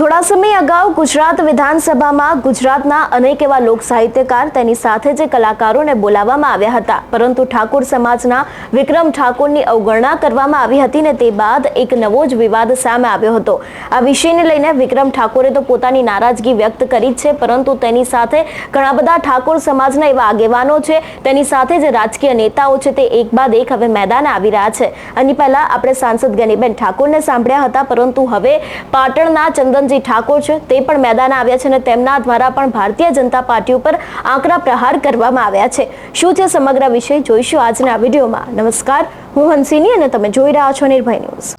થોડા સમય અગાઉ ગુજરાત વિધાનસભામાં ગુજરાતના અનેક એવા લોક સાહિત્યકાર તેની સાથે જે કલાકારોને બોલાવવામાં આવ્યા હતા, પરંતુ ઠાકોર સમાજના વિક્રમ ઠાકોરની અવગણના કરવામાં આવી હતી ને તે બાદ એક નવો જ વિવાદ સામે આવ્યો હતો। આ વિષયને લઈને વિક્રમ ઠાકોરે તો પોતાની નારાજગી વ્યક્ત કરી છે, પરંતુ તેની સાથે ઘણા બધા ઠાકોર સમાજના એવા આગેવાનો છે, તેની સાથે જે રાજકીય નેતાઓ છે તે એક બાદ એક હવે મેદાને આવી રહ્યા છે। આની પહેલા આપણે સાંસદ ગેનીબેન ઠાકોરને સાંભળ્યા હતા, પરંતુ હવે પાટણના ચંદનજી ઠાકોર છે તે પણ મેદાને આવ્યા છે અને તેમના દ્વારા પણ ભારતીય જનતા પાર્ટી ઉપર આકરા પ્રહાર કરવામાં આવ્યા છે। શું છે સમગ્ર વિષય જોઈશું આજના વિડીયોમાં। નમસ્કાર, હું હંસિની અને તમે જોઈ રહ્યા છો નિર્ભય ન્યૂઝ।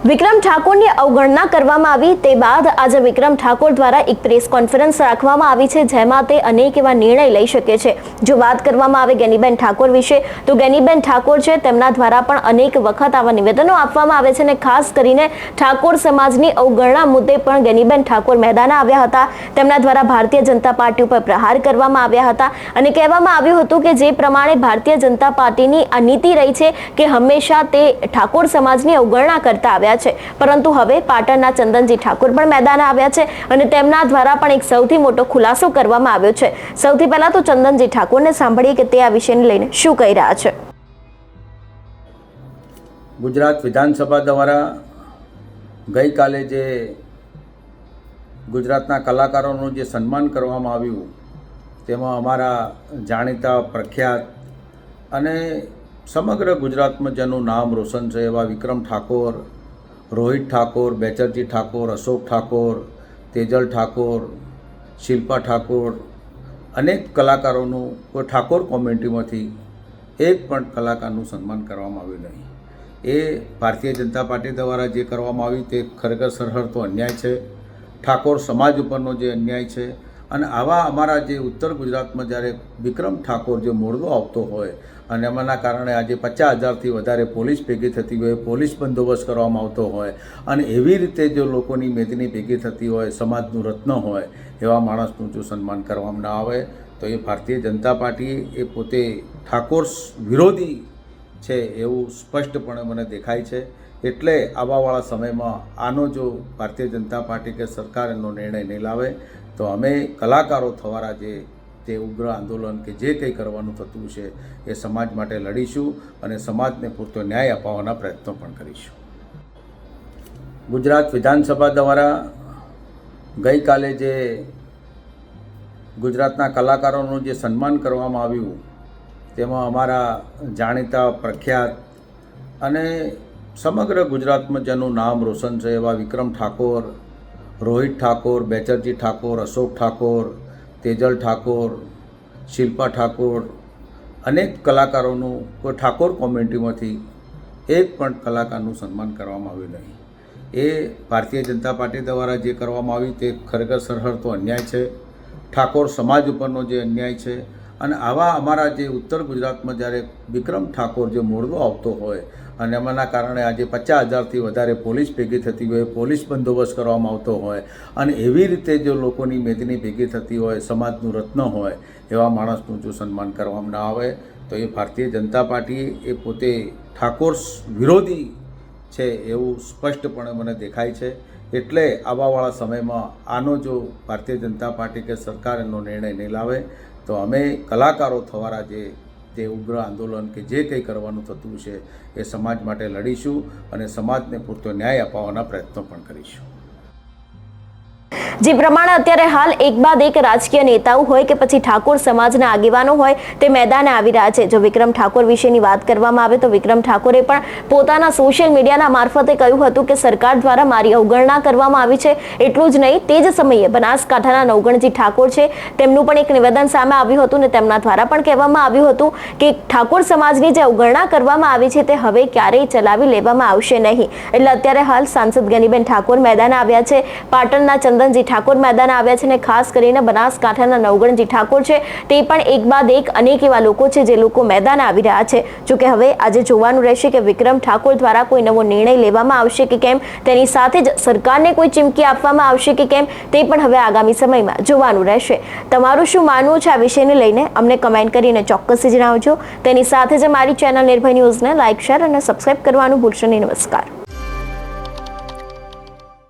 વિક્રમ ઠાકોરની અવગણના કરવામાં આવી તે બાદ આજે વિક્રમ ઠાકોર દ્વારા એક પ્રેસ કોન્ફરન્સ રાખવામાં આવી છે, જેમાં તે અનેક એવા નિર્ણય લઈ શકે છે। જો વાત કરવામાં આવે ગેનીબેન ઠાકોર વિશે, તો ગેનીબેન ઠાકોર છે તેમના દ્વારા પણ અનેક વખત આવા નિવેદનો આપવામાં આવે છે અને ખાસ કરીને ઠાકોર સમાજની અવગણના મુદ્દે પણ ગેનીબેન ઠાકોર મેદાને આવ્યા હતા। તેમના દ્વારા ભારતીય જનતા પાર્ટી ઉપર પ્રહાર કરવામાં આવ્યા હતા અને કહેવામાં આવ્યું હતું કે જે પ્રમાણે ભારતીય જનતા પાર્ટીની આ નીતિ રહી છે કે હંમેશા તે ઠાકોર સમાજની અવગણના કરતા આવ્યા છે, પરંતુ હવે પાટણના ચંદનજી ઠાકોર પણ મેદાને આવ્યા છે અને તેમના દ્વારા પણ એક સૌથી મોટો ખુલાસો કરવામાં આવ્યો છે। સૌથી પહેલા તો ચંદનજી ઠાકોરને સાંભળીએ કે તે આ વિષયને લઈને શું કહી રહ્યા છે। ગુજરાત વિધાનસભા દ્વારા ગઈકાલે જે ગુજરાતના કલાકારોનું જે સન્માન કરવામાં આવ્યું, તેમાં અમારા જાણીતા પ્રખ્યાત અને સમગ્ર ગુજરાતમાં જેનું નામ રોશન છે એવા વિક્રમ ઠાકોર, રોહિત ઠાકોર, બેચરજી ઠાકોર, અશોક ઠાકોર, તેજલ ઠાકોર, શિલ્પા ઠાકોર, અનેક કલાકારોનું કોઈ ઠાકોર કોમ્યુનિટીમાંથી એક પણ કલાકારનું સન્માન કરવામાં આવ્યું નહીં। એ ભારતીય જનતા પાર્ટી દ્વારા જે કરવામાં આવ્યું તે ખરેખર સરહદ તો અન્યાય છે, ઠાકોર સમાજ ઉપરનો જે અન્યાય છે। અને આવા અમારા જે ઉત્તર ગુજરાતમાં જ્યારે વિક્રમ ઠાકોર જે મોરબો આવતો હોય અને એમાંના કારણે આજે 50,000થી વધારે પોલીસ ભેગી થતી હોય, પોલીસ બંદોબસ્ત કરવામાં આવતો હોય અને એવી રીતે જો લોકોની મેદની ભેગી થતી હોય, સમાજનું રત્ન હોય એવા માણસનું જો સન્માન કરવામાં ના આવે તો એ ભારતીય જનતા પાર્ટી એ પોતે ઠાકોર વિરોધી છે એવું સ્પષ્ટપણે મને દેખાય છે। એટલે આવાવાળા સમયમાં આનો જો ભારતીય જનતા પાર્ટી કે સરકાર એનો નિર્ણય નહીં લાવે તો અમે કલાકારો થવાના જે ઉગ્ર આંદોલન કે જે કંઈ કરવાનું થતું છે એ સમાજ માટે લડીશું અને સમાજને પૂરતો ન્યાય અપાવવાના પ્રયત્નો પણ કરીશું। ગુજરાત વિધાનસભા દ્વારા ગઈકાલે જે ગુજરાતના કલાકારોનું જે સન્માન કરવામાં આવ્યું, તેમાં અમારા જાણીતા પ્રખ્યાત અને સમગ્ર ગુજરાતમાં જેનું નામ રોશન છે એવા વિક્રમ ઠાકોર, રોહિત ઠાકોર, બેચરજી ઠાકોર, અશોક ઠાકોર, તેજલ ઠાકોર, શિલ્પા ઠાકોર, અનેક કલાકારોનું કોઈ ઠાકોર કોમ્યુનિટીમાંથી એક પણ કલાકારનું સન્માન કરવામાં આવ્યું નહીં। એ ભારતીય જનતા પાર્ટી દ્વારા જે કરવામાં આવ્યું તે ખરેખર સરહદ તો અન્યાય છે, ઠાકોર સમાજ ઉપરનો જે અન્યાય છે। અને આવા અમારા જે ઉત્તર ગુજરાતમાં જ્યારે વિક્રમ ઠાકોર જે મોરબો આવતો હોય અને એમાંના કારણે આજે 50,000થી વધારે પોલીસ ભેગી થતી હોય, પોલીસ બંદોબસ્ત કરવામાં આવતો હોય અને એવી રીતે જો લોકોની મેદની ભેગી થતી હોય, સમાજનું રત્ન હોય એવા માણસનું જો સન્માન કરવામાં ના આવે તો એ ભારતીય જનતા પાર્ટી એ પોતે ઠાકોર વિરોધી છે એવું સ્પષ્ટપણે મને દેખાય છે। એટલે આવાવાળા સમયમાં આનો જો ભારતીય જનતા પાર્ટી કે સરકાર એનો નિર્ણય નહીં લાવે તો અમે કલાકારો થવાના જે ઉગ્ર આંદોલન કે જે કંઈ કરવાનું થતું છે એ સમાજ માટે લડીશું અને સમાજને પૂરતો ન્યાય અપાવવાના પ્રયત્નો પણ કરીશું। જે પ્રમાણે અત્યારે હાલ એક બાદ એક રાજકીય નેતાઓ હોય કે પછી ઠાકોર સમાજના આગેવાનો હોય તે મેદાને આવી રહ્યા છે। જો વિક્રમ ઠાકોર વિશેની વાત કરવામાં આવે તો વિક્રમ ઠાકોરે પણ પોતાના સોશિયલ મીડિયાના મારફતે કહ્યું હતું કે સરકાર દ્વારા મારી અવગણના કરવામાં આવી છે। એટલું જ નહીં, તે જ સમયે બનાસકાંઠાના નવગણજી ઠાકોર છે તેમનું પણ એક નિવેદન સામે આવ્યું હતું અને તેમના દ્વારા પણ કહેવામાં આવ્યું હતું કે ઠાકોર સમાજની જે અવગણના કરવામાં આવી છે તે હવે ક્યારેય ચલાવી લેવામાં આવશે નહીં। એટલે અત્યારે હાલ સાંસદ ગેનીબેન ઠાકોર મેદાને આવ્યા છે, પાટણના ચંદનજી ઠાકોર મેદાને આવ્યા છે અને ખાસ કરીને બનાસકાંઠાના નવગણજી ઠાકોર છે તે પણ એક બાદ એક અનેક એવા લોકો છે જે લોકો મેદાને આવી રહ્યા છે। જો કે હવે આજે જોવાનું રહેશે કે વિક્રમ ઠાકોર દ્વારા કોઈ નવો નિર્ણય લેવામાં આવશે કે કેમ, તેની સાથે જ સરકારને કોઈ ચીમકી આપવામાં આવશે કે કેમ, તે પણ હવે આગામી સમયમાં જોવાનું રહેશે। તમારું શું માનવું છે આ વિષયને લઈને અમને કમેન્ટ કરીને ચોક્કસથી જણાવજો। તેની સાથે જ મારી ચેનલ નિર્ભય ન્યૂઝને લાઇક, શેર અને સબસ્ક્રાઇબ કરવાનું ભૂલશો નહીં। નમસ્કાર।